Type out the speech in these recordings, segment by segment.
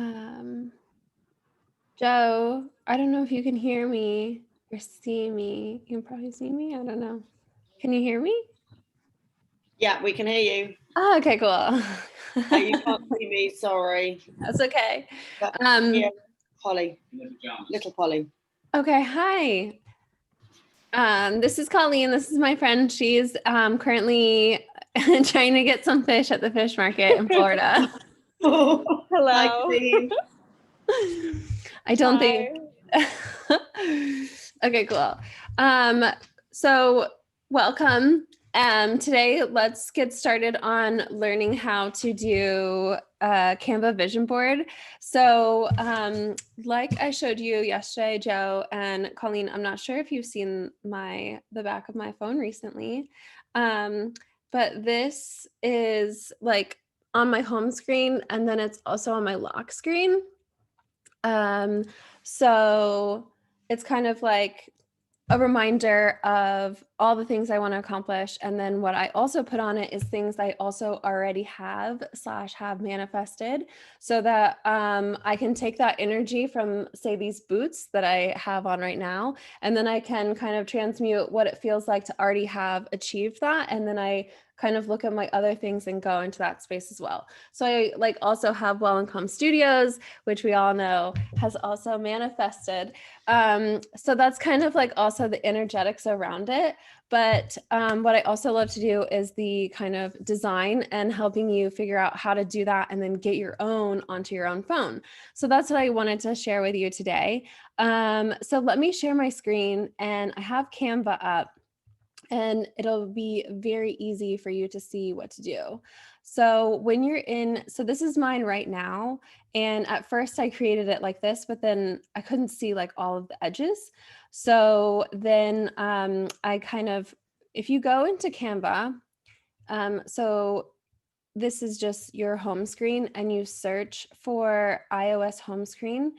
Um, Joe, I don't know if you can hear me or see me. You can probably see me. I don't know. Can you hear me? Yeah, we can hear you. Oh, okay, cool. You can't see me, sorry. That's okay. But yeah, Um, Polly, little Polly. okay, hi. This is Colleen. This is my friend. She's currently trying to get some fish at the fish market in Florida. Oh, hi, Hello. Colleen. I don't think. Okay, cool. So welcome. Today, let's get started on learning how to do a Canva vision board. So, like I showed you yesterday, Joe and Colleen, I'm not sure if you've seen the back of my phone recently, but this is like on my home screen, and then it's also on my lock screen. Um, so it's kind of like a reminder of all the things I want to accomplish. And then what I also put on it is things I also already have manifested, so that I can take that energy from, say, these boots that I have on right now, and then I can kind of transmute what it feels like to already have achieved that. And then I kind of look at my other things and go into that space as well. So I like also have Well and Calm Studios, which we all know has also manifested. So that's kind of like also the energetics around it. But what I also love to do is the kind of design and helping you figure out how to do that and then get your own onto your own phone. So that's what I wanted to share with you today. So let me share my screen, and I have Canva up, and it'll be very easy for you to see what to do. So when you're in, so this is mine right now. And at first I created it like this, but then I couldn't see like all of the edges. So then I kind of, if you go into Canva, so this is just your home screen, and you search for iOS home screen,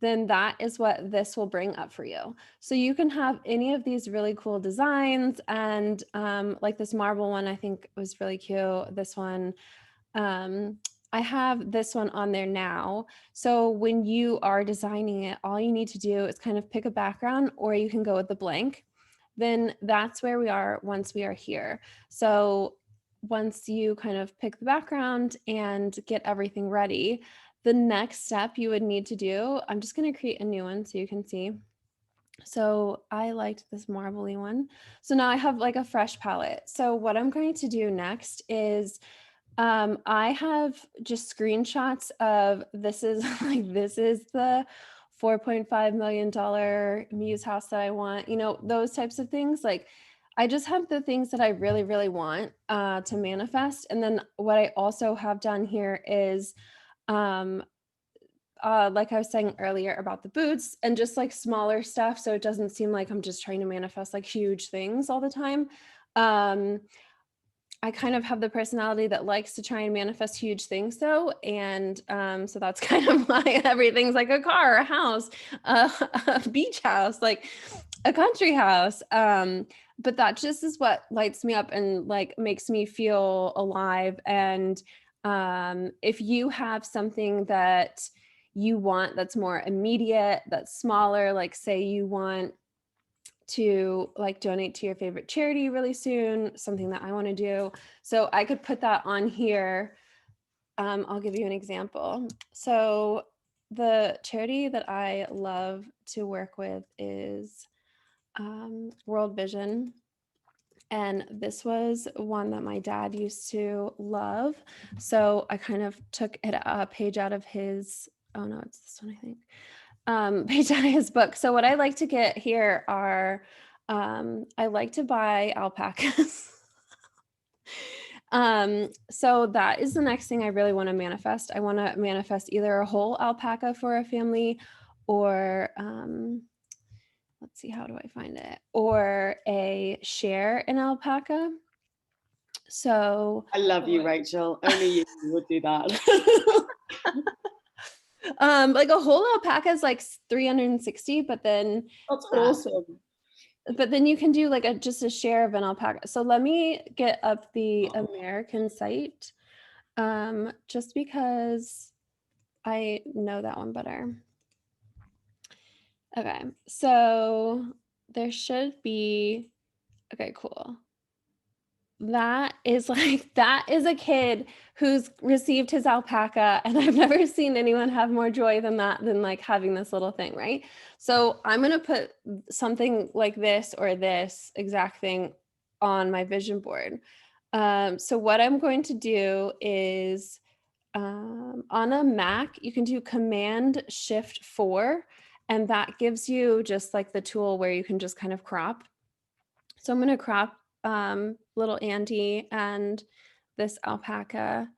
then that is what this will bring up for you. So you can have any of these really cool designs, and like this marble one, I think was really cute. This one, I have this one on there now. So when you are designing it, all you need to do is kind of pick a background, or you can go with the blank. Then that's where we are once we are here. So once you kind of pick the background and get everything ready, the next step you would need to do, I'm just going to create a new one so you can see. So I liked this marbly one. So now I have like a fresh palette. So what I'm going to do next is I have just screenshots of, this is like, this is the $4.5 million Muse house that I want, those types of things. Like, I just have the things that I really, really want to manifest. And then what I also have done here is, um, like I was saying earlier about the boots, and just like smaller stuff, so it doesn't seem like I'm just trying to manifest like huge things all the time. I kind of have the personality that likes to try and manifest huge things though. And so that's kind of why everything's like a car, a house, a beach house, like a country house. But that just is what lights me up and like makes me feel alive. And if you have something that you want that's more immediate, that's smaller, like say you want to like donate to your favorite charity really soon, something that I want to do. So I could put that on here. I'll give you an example. So the charity that I love to work with is World Vision. And this was one that my dad used to love. So I kind of took a page out of his, oh no, it's this one, I think. Page out of his book. So what I like to get here are, I like to buy alpacas. So that is the next thing I really want to manifest. I want to manifest either a whole alpaca for a family, or let's see, how do I find it? Or a share an alpaca. So I love you, Rachel. Only you would do that. like a whole alpaca is like 360, but then That's awesome. but then you can do like just a share of an alpaca. So let me get up the American site, just because I know that one better. Okay, so there should be, okay, cool. That is like, that is a kid who's received his alpaca, and I've never seen anyone have more joy than that, than like having this little thing, right? So I'm gonna put something like this or this exact thing on my vision board. So what I'm going to do is, on a Mac, you can do Command Shift 4, and that gives you just like the tool where you can just kind of crop. So I'm going to crop little Andy and this alpaca.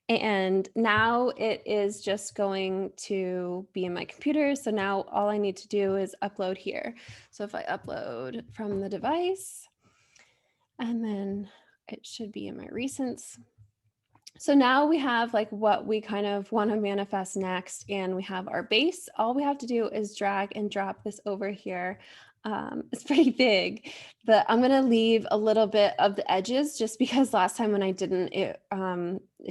And now it is just going to be in my computer. So now all I need to do is upload here. So if I upload from the device, and then it should be in my recents. So now we have like what we kind of want to manifest next, and we have our base. All we have to do is drag and drop this over here. It's pretty big, but I'm going to leave a little bit of the edges just because last time when I didn't, it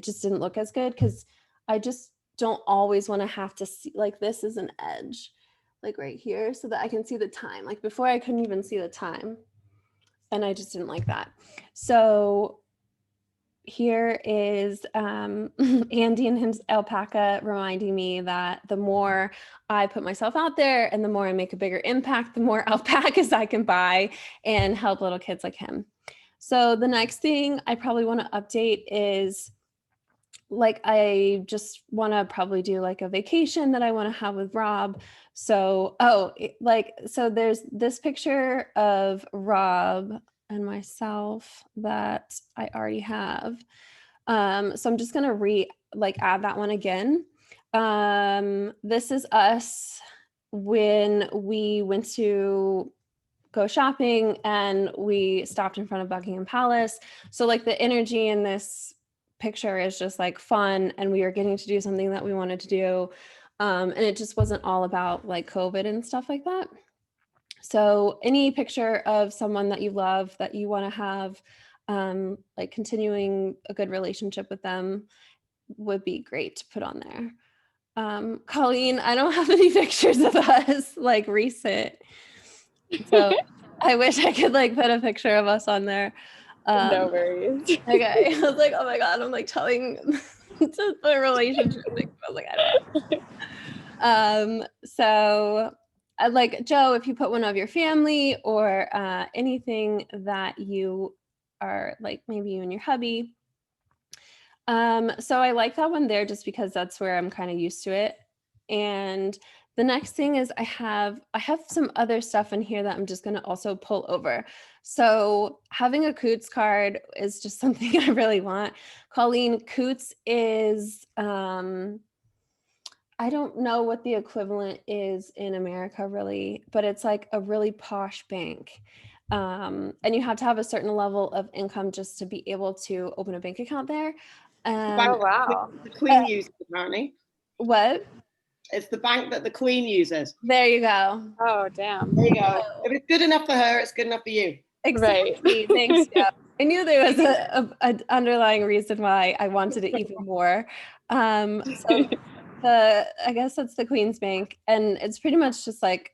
just didn't look as good, because I just don't always want to have to see, like this is an edge, like right here, so that I can see the time. Like before I couldn't even see the time, and I just didn't like that. So here is Andy and his alpaca reminding me that the more I put myself out there and the more I make a bigger impact, the more alpacas I can buy and help little kids like him. So the next thing I probably want to update is, like, I just want to probably do like a vacation that I want to have with Rob. So, so there's this picture of Rob and myself that I already have. So I'm just gonna add that one again. This is us when we went to go shopping and we stopped in front of Buckingham Palace. So like the energy in this picture is just like fun, and we were getting to do something that we wanted to do. And it just wasn't all about like COVID and stuff like that. So any picture of someone that you love, that you want to have, like continuing a good relationship with them, would be great to put on there. Colleen, I don't have any pictures of us like recent. So I wish I could like put a picture of us on there. No worries. Okay. I was like, oh my God, I'm like telling to the relationship thing. I was like, I don't know. So I'd like, Joe, if you put one of your family or anything that you are like, maybe you and your hubby. So I like that one there just because that's where I'm kind of used to it. And the next thing is I have some other stuff in here that I'm just going to also pull over. So having a Coots card is just something I really want. Colleen, Coots is, I don't know what the equivalent is in America really, but it's like a really posh bank. And you have to have a certain level of income just to be able to open a bank account there. Oh, wow. The Queen uses, apparently. What? It's the bank that the Queen uses. There you go. Oh, damn. There you go. If it's good enough for her, it's good enough for you. Exactly. Right. Thanks. Yeah. I knew there was an underlying reason why I wanted it even more. So I guess that's the Queen's Bank, and it's pretty much just like,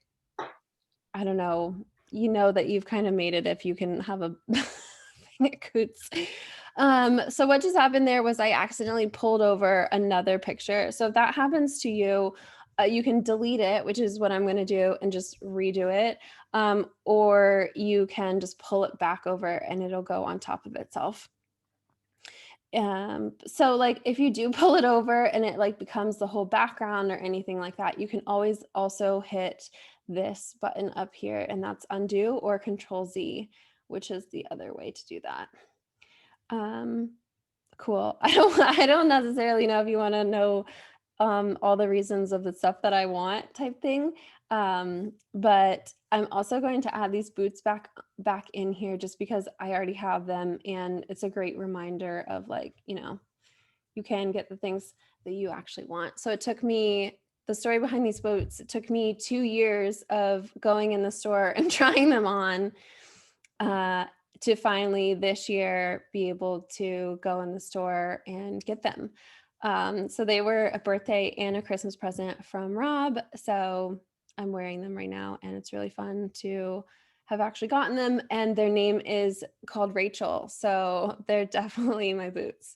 I don't know, you know that you've kind of made it if you can have a thing at Coots. So what just happened there was I accidentally pulled over another picture. So if that happens to you, you can delete it, which is what I'm going to do, and just redo it. Or you can just pull it back over and it'll go on top of itself. So like if you do pull it over and it like becomes the whole background or anything like that, you can always also hit this button up here, and that's undo, or Control Z, which is the other way to do that. Cool. I don't necessarily know if you want to know all the reasons of the stuff that I want type thing. But I'm also going to add these boots back in here just because I already have them, and it's a great reminder of like, you know, you can get the things that you actually want. So it took me, the story behind these boots, it took me 2 years of going in the store and trying them on to finally this year be able to go in the store and get them. So they were a birthday and a Christmas present from Rob. So I'm wearing them right now, and it's really fun to have actually gotten them. And their name is called Rachel. So they're definitely my boots.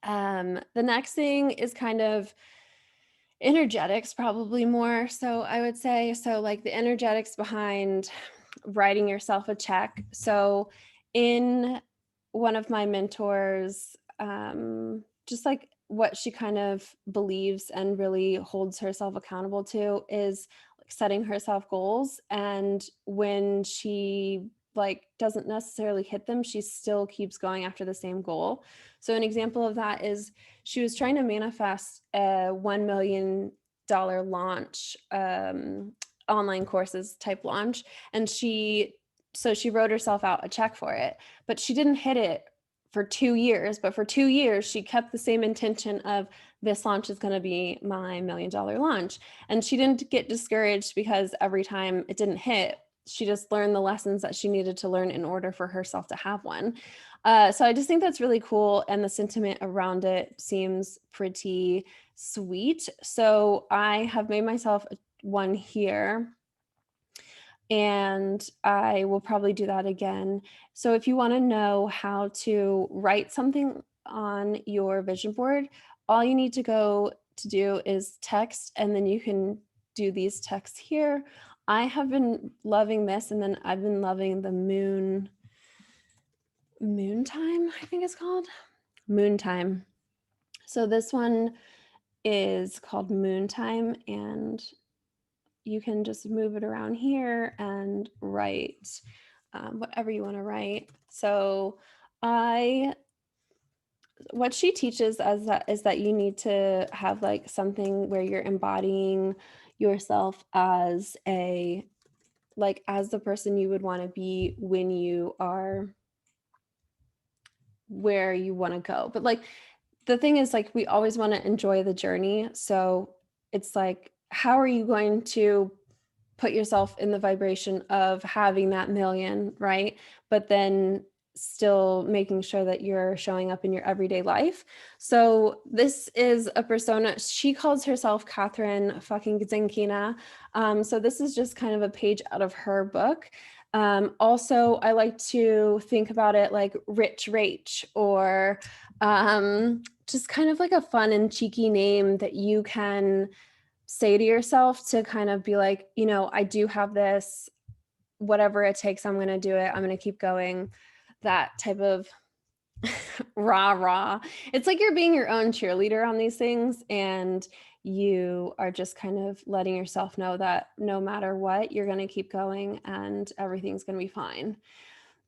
The next thing is kind of energetics, probably more. So I would say, so like the energetics behind writing yourself a check. So in one of my mentors, just like what she kind of believes and really holds herself accountable to is like setting herself goals. And when she like doesn't necessarily hit them, she still keeps going after the same goal. So an example of that is she was trying to manifest a $1 million launch, online courses type launch. And she wrote herself out a check for it, but she didn't hit it for 2 years. But for 2 years, she kept the same intention of this launch is going to be my $1 million launch. And she didn't get discouraged because every time it didn't hit, she just learned the lessons that she needed to learn in order for herself to have one. So I just think that's really cool. And the sentiment around it seems pretty sweet. So I have made myself one here, and I will probably do that again. So if you want to know how to write something on your vision board, all you need to go to do is text, and then you can do these texts here. I have been loving this, and then I've been loving the moon time, I think it's called moon time. So this one is called moon time, and you can just move it around here and write whatever you want to write. So what she teaches as that is that you need to have like something where you're embodying yourself as as the person you would want to be when you are where you want to go. But like the thing is, like, we always want to enjoy the journey. So it's like, how are you going to put yourself in the vibration of having that million, right? But then still making sure that you're showing up in your everyday life. So this is a persona. She calls herself Catherine fucking Zenkina. So this is just kind of a page out of her book. Also, I like to think about it like Rich Rach, or just kind of like a fun and cheeky name that you can say to yourself to kind of be like, you know, I do have this, whatever it takes, I'm going to do it. I'm going to keep going. That type of rah. It's like you're being your own cheerleader on these things, and you are just kind of letting yourself know that no matter what, you're going to keep going and everything's going to be fine,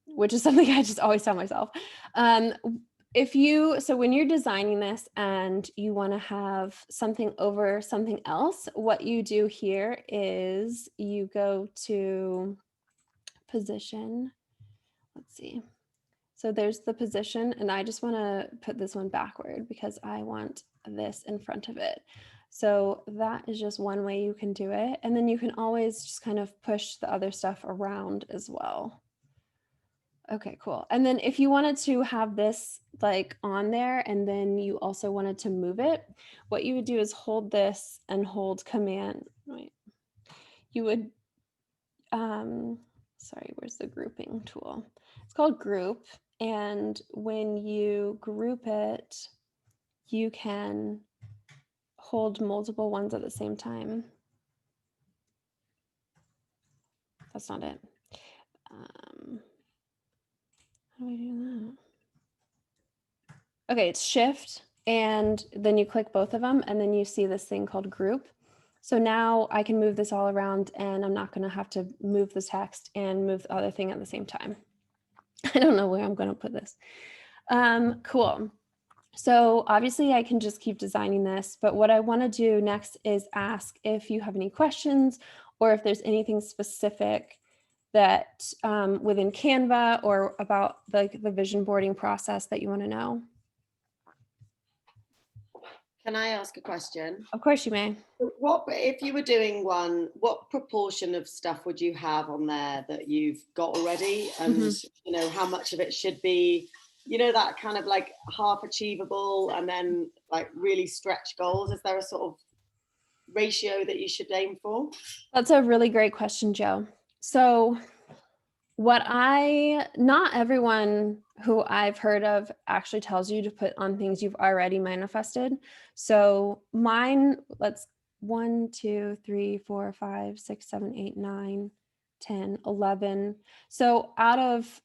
which is something I just always tell myself. So when you're designing this and you want to have something over something else, what you do here is you go to position. Let's see. So there's the position, and I just want to put this one backward because I want this in front of it. So that is just one way you can do it. And then you can always just kind of push the other stuff around as well. Okay, cool. And then if you wanted to have this like on there and then you also wanted to move it, what you would do is hold this and hold command. Wait. You would, sorry, where's the grouping tool? It's called group. And when you group it, you can hold multiple ones at the same time. That's not it. How do I do that? Okay, it's shift, and then you click both of them, and then you see this thing called group. So now I can move this all around, and I'm not going to have to move the text and move the other thing at the same time. I don't know where I'm going to put this. Cool. So obviously I can just keep designing this, but what I want to do next is ask if you have any questions or if there's anything specific that within Canva or about the vision boarding process that you want to know. Can I ask a question? Of course you may. What if you were doing one, what proportion of stuff would you have on there that you've got already? And you know, how much of it should be you know, that kind of like half achievable and then like really stretch goals? Is there a sort of ratio that you should aim for? That's a really great question, Joe. So not everyone who I've heard of actually tells you to put on things you've already manifested. So mine, let's 1, 2, 3, 4, 5, 6, 7, 8, 9, 10, 11. So out of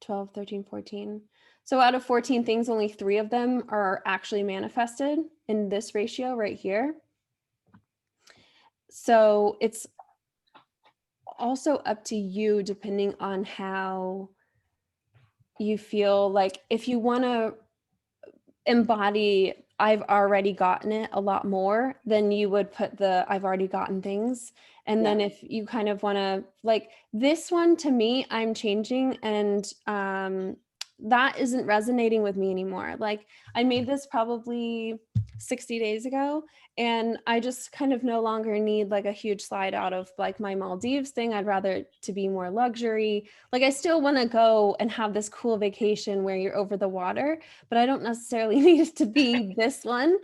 12, 13, 14. So out of 14 things, only 3 of them are actually manifested in this ratio right here. So it's also up to you, depending on how you feel. Like if you want to embody I've already gotten it a lot more, then you would put the I've already gotten things. And then if you kind of want to, like this one, to me, I'm changing, and that isn't resonating with me anymore. Like I made this probably 60 days ago, and I just kind of no longer need like a huge slide out of like my Maldives thing. I'd rather it to be more luxury. Like I still want to go and have this cool vacation where you're over the water, but I don't necessarily need it to be this one.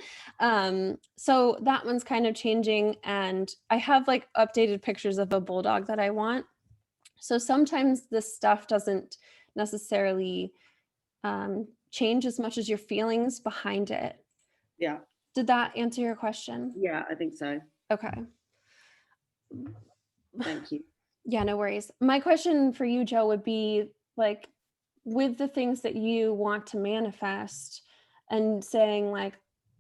So that one's kind of changing, and I have like updated pictures of a bulldog that I want. So sometimes this stuff doesn't necessarily change as much as your feelings behind it. Yeah. Did that answer your question? Yeah, I think so. Okay. Thank you. Yeah, no worries. My question for you, Joe, would be like, with the things that you want to manifest and saying like,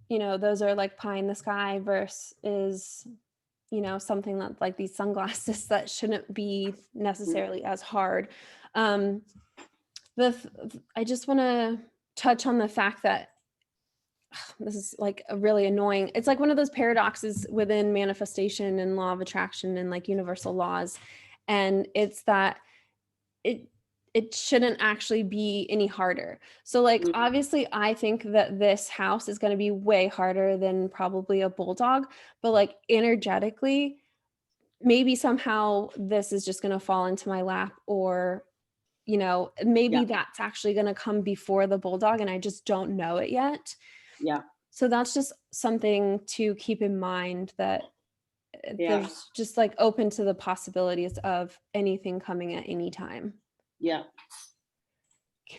you know, those are like pie in the sky versus, you know, something that like these sunglasses that shouldn't be necessarily as hard. I just want to touch on the fact that this is like a really annoying. It's like one of those paradoxes within manifestation and law of attraction and like universal laws. And it's that it shouldn't actually be any harder. So like, obviously I think that this house is going to be way harder than probably a bulldog, but like energetically, maybe somehow this is just going to fall into my lap, or, you know, maybe that's actually going to come before the bulldog and I just don't know it yet. Yeah. So that's just something to keep in mind, that there's just like open to the possibilities of anything coming at any time. Yeah.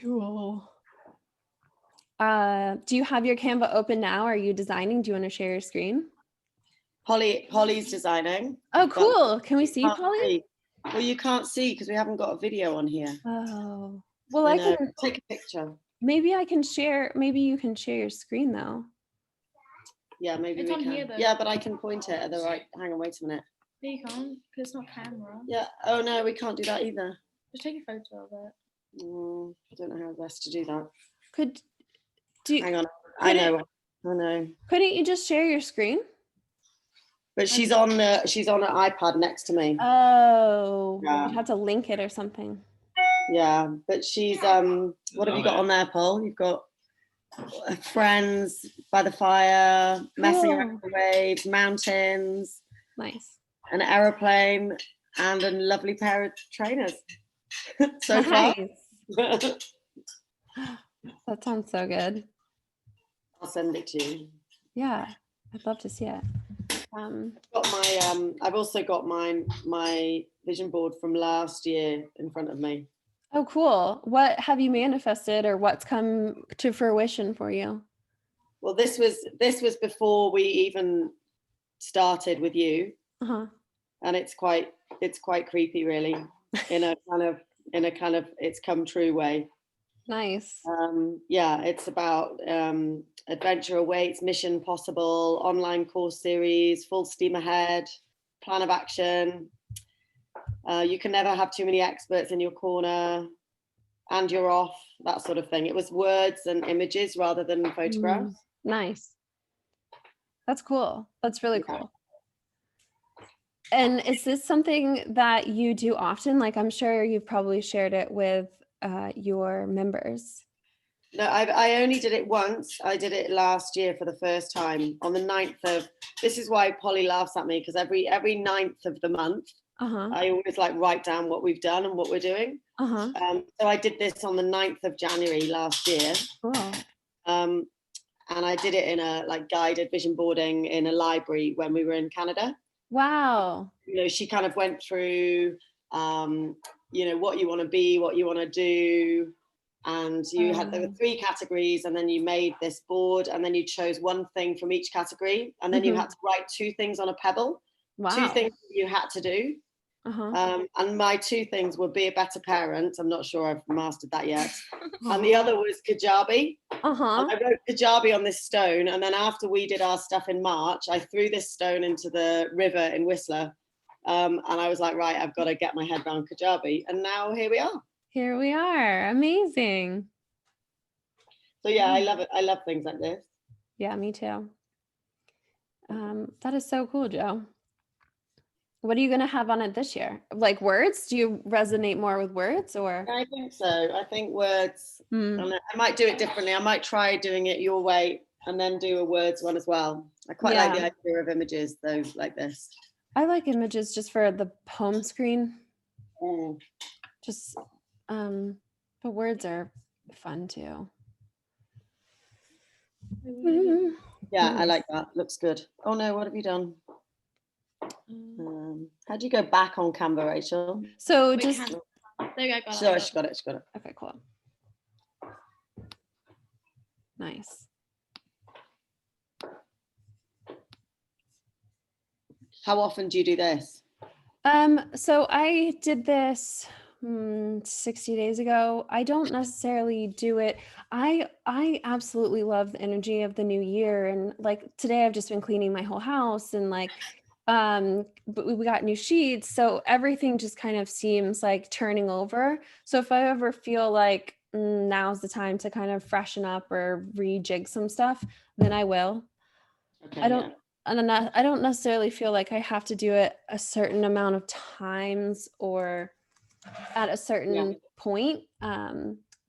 Cool. Do you have your Canva open now? Are you designing? Do you want to share your screen? Polly's designing. Oh, cool. Can we see Polly? Well, you can't see because we haven't got a video on here. Oh, well, I can take a picture. Maybe I can share. Maybe you can share your screen though. Yeah, maybe it's we can. Here, yeah, but I can point it at the right. Hang on, wait a minute. No, you can't, because it's not camera. Yeah. Oh no, we can't do that either. Just take a photo of it. I don't know how best to do that. Hang on. I know. Couldn't you just share your screen? But she's on an iPad next to me. Oh, yeah. You have to link it or something. Yeah, but she's what have you got on there, Paul? You've got friends by the fire, messing around the waves, mountains. Nice. An aeroplane and a lovely pair of trainers. So far. That sounds so good. I'll send it to you. Yeah, I'd love to see it. I've also got my vision board from last year in front of me. Oh, cool. What have you manifested, or what's come to fruition for you? Well, this was before we even started with you. Uh-huh. And it's quite creepy, really, in a kind of it's come true way. Nice. It's about adventure awaits, mission possible, online course series, full steam ahead, plan of action. You can never have too many experts in your corner, and you're off, that sort of thing. It was words and images rather than photographs. Nice. That's cool. That's really cool. And is this something that you do often? Like, I'm sure you've probably shared it with your members. No, I only did it once. I did it last year for the first time on the 9th of, this is why Polly laughs at me, because every 9th of the month, Uh-huh. I always like write down what we've done and what we're doing. Uh-huh. So I did this on the 9th of January last year. Cool. And I did it in a like guided vision boarding in a library when we were in Canada. Wow. You know, she kind of went through, you know, what you want to be, what you want to do. And you had, there were 3 categories, and then you made this board, and then you chose one thing from each category. And then you had to write 2 things on a pebble, 2 Wow. things you had to do. And my 2 things were be a better parent. I'm not sure I've mastered that yet. And the other was Kajabi. And I wrote Kajabi on this stone. And then after we did our stuff in March, I threw this stone into the river in Whistler. And I was like, right, I've got to get my head around Kajabi. And now here we are. Here we are. Amazing. So yeah, I love it. I love things like this. Yeah, me too. That is so cool, Joe. What are you going to have on it this year? Like words? Do you resonate more with words or? I think so. I think words, and I might do it differently. I might try doing it your way and then do a words one as well. I quite like the idea of images though, like this. I like images just for the home screen. Just, but words are fun too. Yeah, I like that. Looks good. Oh no, what have you done? How do you go back on Canva, Rachel? So just there you go. Sorry, she got it. Okay, cool. Nice. How often do you do this? So I did this 60 days ago. I don't necessarily do it. I absolutely love the energy of the new year, and like today I've just been cleaning my whole house, and like but we got new sheets, so everything just kind of seems like turning over. So if I ever feel like now's the time to kind of freshen up or rejig some stuff, then I will. Okay, I don't necessarily feel like I have to do it a certain amount of times or at a certain point.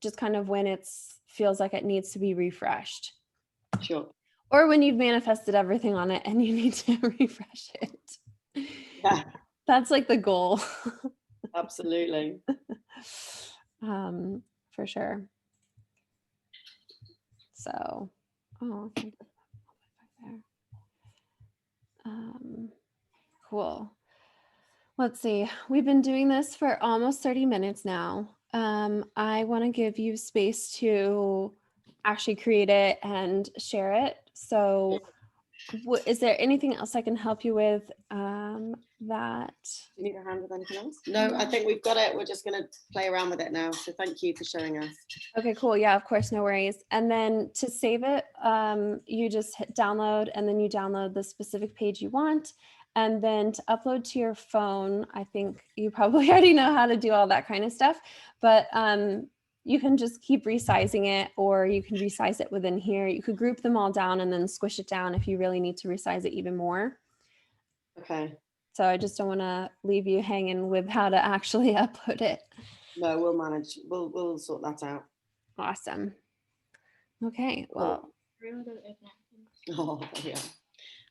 Just kind of when it's feels like it needs to be refreshed. Sure. Or when you've manifested everything on it and you need to refresh it. Yeah. That's like the goal. Absolutely. For sure. So, okay. Cool. Let's see. We've been doing this for almost 30 minutes now. I want to give you space to actually create it and share it. So is there anything else I can help you with that? Do you need a hand with anything else? No, I think we've got it. We're just going to play around with it now. So thank you for showing us. Okay, cool. Yeah, of course, no worries. And then to save it, you just hit download, and then you download the specific page you want. And then to upload to your phone, I think you probably already know how to do all that kind of stuff, but you can just keep resizing it, or you can resize it within here. You could group them all down and then squish it down if you really need to resize it even more. Okay. So I just don't want to leave you hanging with how to actually upload it. No, we'll manage. We'll sort that out. Awesome. Okay, well. Oh, yeah.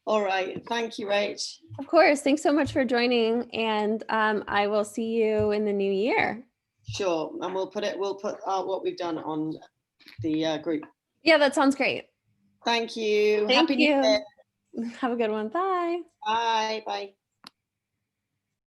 All right. Thank you, Rach. Of course. Thanks so much for joining. And I will see you in the new year. Sure. And we'll put what we've done on the group. Yeah, that sounds great. Thank you. Thank Happy you. New Year. Have a good one. Bye. Bye. Bye.